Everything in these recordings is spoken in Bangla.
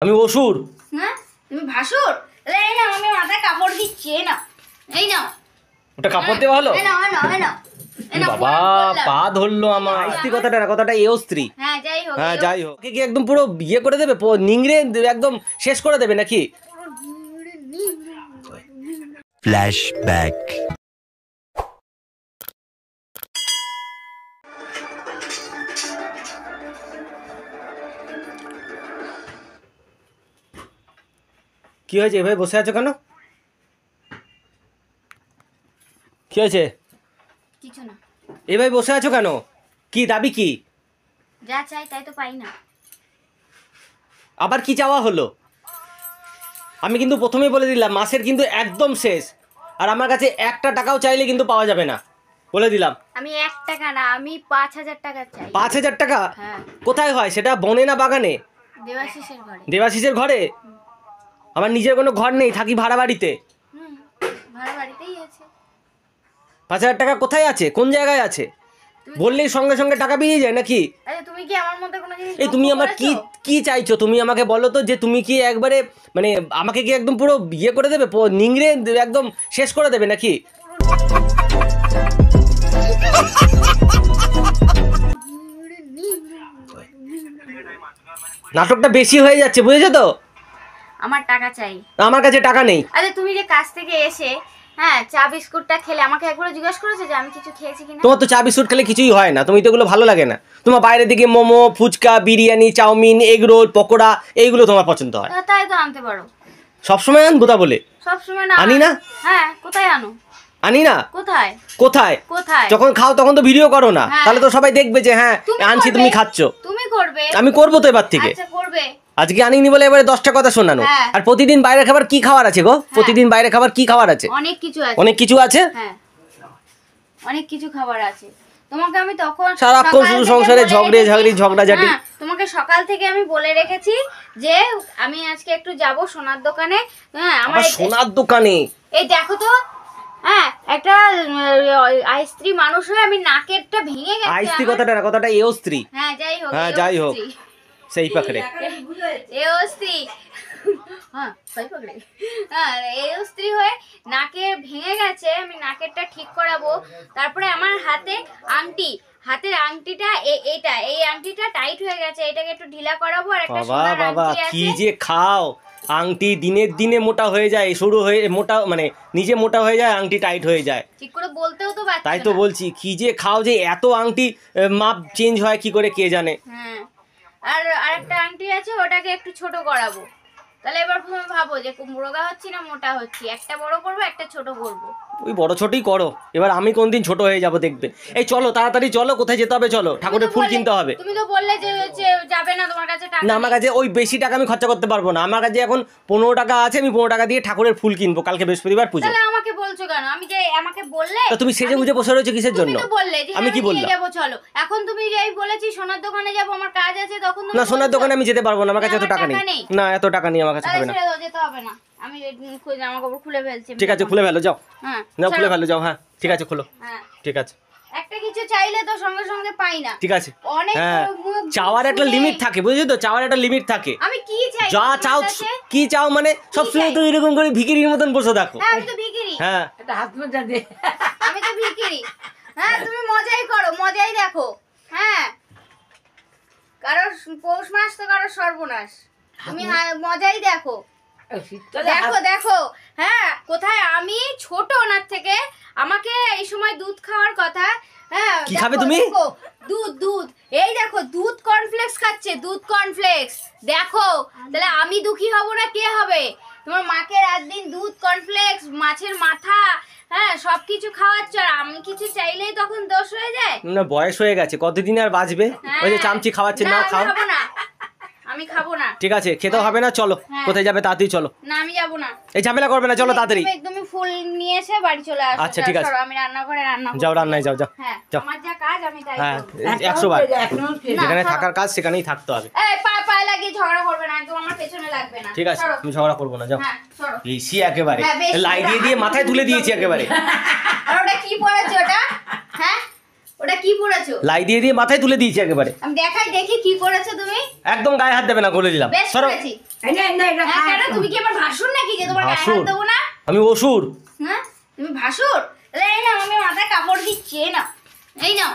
আমি অসুর। হ্যাঁ তুমি ভাসুর? এই নাও আমি মাথায় কাপড় দিচ্ছি, এই নাও এই নাও। ওটা কাপড় দেওয়া হলো? এই নাও এই নাও এই নাও। বাবা পা ধরলো আমার। স্ত্রী কথাটা এও স্ত্রী। হ্যাঁ যাই হোক। হ্যাঁ যাই হোক। কি একদম পুরো বিয়ে করে দেবে, নিংড়ে একদম শেষ করে দেবে নাকি? ফ্ল্যাশব্যাক। কি হয়েছে এভাবে বসে আছো কেন? কি হয়েছে? কিছু না। এভাবে বসে আছো কেন? কি দাবি কি? যা চাই তাই তো পাই না। আবার কি চাওয়া হলো? আমি কিন্তু প্রথমেই বলে দিলাম মাসের কিন্তু একদম শেষ, আর আমার কাছে একটা টাকাও চাইলে কিন্তু পাওয়া যাবে না, বলে দিলাম। আমি 1 টাকা না, আমি 5000 টাকা চাই। 5000 টাকা? হ্যাঁ। কোথায় হয় সেটা? বনে না বাগানে? দেবাশিসের ঘরে। দেবাশিসের ঘরে? আমার নিজের কোনো ঘর নেই, থাকি ভাড়া বাড়িতে। ভাড়া বাড়িতেই আছে। 5000 টাকা কোথায় আছে? কোন জায়গায় আছে? বললেই সঙ্গে সঙ্গে টাকা বেরিয়ে যায় নাকি? আরে তুমি কি আমার মধ্যে কোনো জিনিস এই তুমি আমার কি চাইছো? তুমি আমাকে বলো তো, যে তুমি কি একবারে মানে আমাকে কি একদম পুরো বিয়ে করে দেবে, নিংড়ে একদম শেষ করে দেবে নাকি? নাটকটা বেশি হয়ে যাচ্ছে, বুঝেছো তো? আমার টাকা চাই। আমার কাছে টাকা নেই। আরে তুমি যে কাজ থেকে এসে হ্যাঁ চা বিস্কুটটা খেলে, আমাকে একবার জিজ্ঞাসা করেছো যে আমি কিছু খেয়েছি কিনা? তোমার তো চা বিস্কুট খেলে কিছুই হয় না, তুমি তো এগুলো ভালো লাগে না। তোমার বাইরের দিকে momo, phuchka, biryani, chowmein, egg roll, pakora, এইগুলো তোমার পছন্দ হয়। তাই তো আনতে পারো। সবসময় আনবো তা বলে? সবসময় না আনি না। হ্যাঁ কোথায় আনো? আনি না। কোথায় কোথায়? কোথায়? যখন খাও তখন তো ভিডিও করো না, তাহলে তো সবাই দেখবে যে হ্যাঁ আনছি, তুমি খাচ্ছ। তুমি করবে। আমি করবো তো এবার থেকে। আচ্ছা করবে। আজকে আনিনি বলে এবারে 10টা কথা শোনানো। আর প্রতিদিন বাইরে খাবার কি খাবার আছে গো? প্রতিদিন বাইরে খাবার কি খাবার আছে? অনেক কিছু আছে। অনেক কিছু আছে? হ্যাঁ অনেক কিছু খাবার আছে। তোমাকে আমি তখন সারাক্ষণ শুধু সংসারে ঝগড়াঝাটি। তোমাকে সকাল থেকে আমি বলে রেখেছি যে আমি আজকে একটু যাব সোনার দোকানে। হ্যাঁ আমার সোনার দোকানে এই দেখো তো, হ্যাঁ একটা স্ত্রী মানুষ হয়ে আমি নাকেরটা ভেঙে গেছে। স্ত্রী কথাটা এও স্ত্রী। হ্যাঁ যাই হোক। হ্যাঁ যাই হোক, সেই পাখরে এও স্ত্রী। হ্যাঁ সেই পাখরে। হ্যাঁ এও স্ত্রী হয়ে নাকের ভেঙে গেছে, আমি নাকেরটা ঠিক করাবো। তারপরে আমার হাতের আংটিটা এই আংটিটা টাইট হয়ে গেছে, এটাকে একটু ঢিলা করাবো। আর একটা সোনার আংটি আছে। কি যে খাও! আংটি দিনের দিনে মোটা হয়ে যায়, সরু হয়ে মোটা, মানে নিজে মোটা হয়ে যায়, আংটি টাইট হয়ে যায়। ঠিক করে বলতেও তো পারছো না। তাই তো বলছি, কি যে খাও যে এত আংটি মাপ চেঞ্জ হয় কি করে কে জানে। হ্যাঁ আর আরেকটা আংটি আছে, ওটাকে একটু ছোট করাবো। তাহলে এবার তুমি ভাবো যে রোগা হচ্ছি না মোটা হচ্ছি। একটা বড় করবো, একটা ছোট করবো। ওই বড় ছোটই করো, এবার আমি কোনদিন ছোট হয়ে যাব দেখবে। এই চলো তাড়াতাড়ি চলো, কোথায় যেতে হবে চলো, ঠাকুরের ফুল কিনতে হবে। তুমি তো বললে যে যাবে না, তোমার কাছে টাকা না, আমার কাছে ওই বেশি টাকা আমি খরচা করতে পারবো না। আমার কাছে এখন 15 টাকা আছে, আমি 15 টাকা দিয়ে ঠাকুরের ফুল কিনবো, কালকে বৃহস্পতিবার পুজো। তাহলে আমাকে বলছো কেন? আমি যে আমাকে বললে তা তুমি সেজে গুজে বসে রয়েছো কিসের জন্য? তুমি তো বললে যে আমি কি বললাম? যাবো চলো। এখন তুমি যেই বলেছি সোনার দোকানে যাবো, আমার কাজ আছে, তখন না সোনার দোকানে আমি যেতে পারবো না, আমার কাছে এত টাকা নেই। না এত টাকা নেই আমার কাছে, হবে না। যেতে হবে না, আমি জামা কাপড় খুলে ফেলছি। ঠিক আছে খুলে ফেলো, যাও। হ্যাঁ যাও খুলে ফেলো, যাও। হ্যাঁ ঠিক আছে খোলো। হ্যাঁ ঠিক আছে। একটা কিছু চাইলে তো সঙ্গে সঙ্গে পাই না। ঠিক আছে। অনেক চাওয়ার একটা লিমিট থাকে, বুঝছো তো? চাওয়ার একটা লিমিট থাকে। আমি কি চাই? যা চাও, কি চাও মানে সবসময় তো এরকম করে ভিখিরির মতন বসে থাকো। হ্যাঁ আমি তো ভিখিরি। হ্যাঁ একটা হাত মোজা দে। আমি তো ভিখিরি। হ্যাঁ তুমি মজাই করো, মজাই দেখো। হ্যাঁ কারোর পৌষ মাস তো কারোর সর্বনাশ। তুমি মজাই দেখো। দেখো দেখো হ্যাঁ কোথায় আমি ছোট ওনার থেকে, আমাকে এই সময় দুধ খাওয়ার কথা। হ্যাঁ কি খাবে তুমি? দুধ এই দেখো, দুধ কর্নফ্লেক্স খাচ্ছে, দুধ কর্নফ্লেক্স। দেখো তাহলে আমি দুঃখী হব না কে হবে? তোমার মাকে রাত দিন দুধ কর্নফ্লেক্স, মাছের মাথা, হ্যাঁ সবকিছু খাওয়াচ্ছ, আর আমি কিছু চাইলেই তখন দোষ হয়ে যায়। না বয়স হয়ে গেছে, কতদিন আর বাঁচবে? ওই যে চামচি খাওয়াচ্ছে, না খাও। আমি খাবো না। ঠিক আছে, খেতেও হবে না, চলো। কোথায় যাবে তাড়াতাড়ি চলো। না আমি যাবো না। এই ঝামেলা করবে না, চলো তাড়াতাড়ি। তুমি ফুল নিয়ে এসে বাড়ি চলে আসো। আচ্ছা ঠিক আছে, আমি রান্নাঘরে রান্না করব। যাও রান্নায় যাও, যাও। হ্যাঁ আমার যা কাজ আমি তাই হ্যাঁ করব। 100 বার যেখানে থাকার কাজ সেখানেই থাকতে হবে। এই পায়ে লাগিয়ে ঝগড়া করবে না, একদম আমার পেছনে লাগবে না। ঠিক আছে তুমি ঝগড়া করবো না, যাও। হ্যাঁ সরো। বেশি একেবারে লাই দিয়ে মাথায় তুলে দিয়েছি একেবারে। আর ওটা কি পড়েছে ওটা? হ্যাঁ ওটা কি পড়েছো? লাই দিয়ে দিয়ে মাথায় তুলে দিয়েছি একেবারে। আমি দেখাই দেখি কি করেছো তুমি। একদম গায়ে হাত দেবে না, বলে দিলাম। বেশ সরো। করেছি। হ্যাঁ, কেন তুমি কি আমার ভাসুর নাকি যে তোমার গায়ে হাত দেবো না? আমি অসুর। হ্যাঁ তুমি ভাসুর? তাহলে এই নাও, আমি মাথায় কাপড় দিচ্ছি, এই নাও, এই নাও।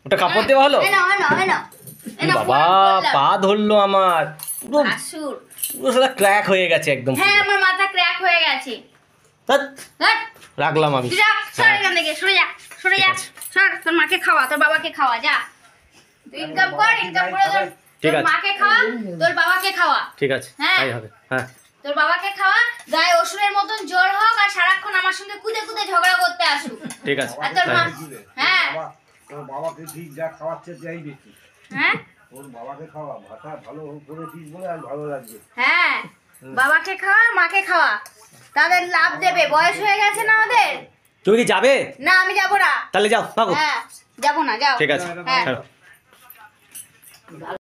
ওটা কাপড় দেওয়া হলো? এই নাও, এই নাও, এই নাও, এই নাও, বাবা বললাম। পা ধরলো আমার, পুরো ভাসুর। পুরো সারা ক্র্যাক হয়ে গেছে একদম। হ্যাঁ আমার মাথা ক্র্যাক হয়ে গেছে। ধ্যাৎ, হ্যাঁ রাখলাম আমি। তুই যা, সর এখান থেকে, সরে যা, সরে যা, সর। তোর মাকে খাওয়া, তোর বাবাকে খাওয়া, যা। তুই ইনকাম কর, ইনকাম করে ঠিক তোর আছে। মাকে খাওয়া, তোর বাবাকে খাওয়া। ঠিক আছে, হ্যাঁ। তাই হবে। হ্যাঁ তোর বাবাকে খাওয়া, গায়ে অসুরের মতন জ্বর হোক আর সারাক্ষণ আমার সঙ্গে কুদে কুদে ঝগড়া করতে আসুক। ঠিক আছে, আর তোর মা, তাই। হ্যাঁ তোর বাবাকে ঠিক যা খাওয়াচ্ছে তাই বেশি। হ্যাঁ তোর বাবাকে খাওয়া, ভাষা ভালো করে ঠিক বলে আর ভালো লাগবে। হ্যাঁ, বাবাকে খাওয়া, মাকে খাওয়া, তাদের লাভ দেবে। বয়স হয়ে গেছে না ওদের। তুমি কি যাবে? না আমি যাবো না। তাহলে যাও, থাকো। হ্যাঁ যাবো না, যাও। ঠিক আছে, হ্যাঁ। ছাড়ো।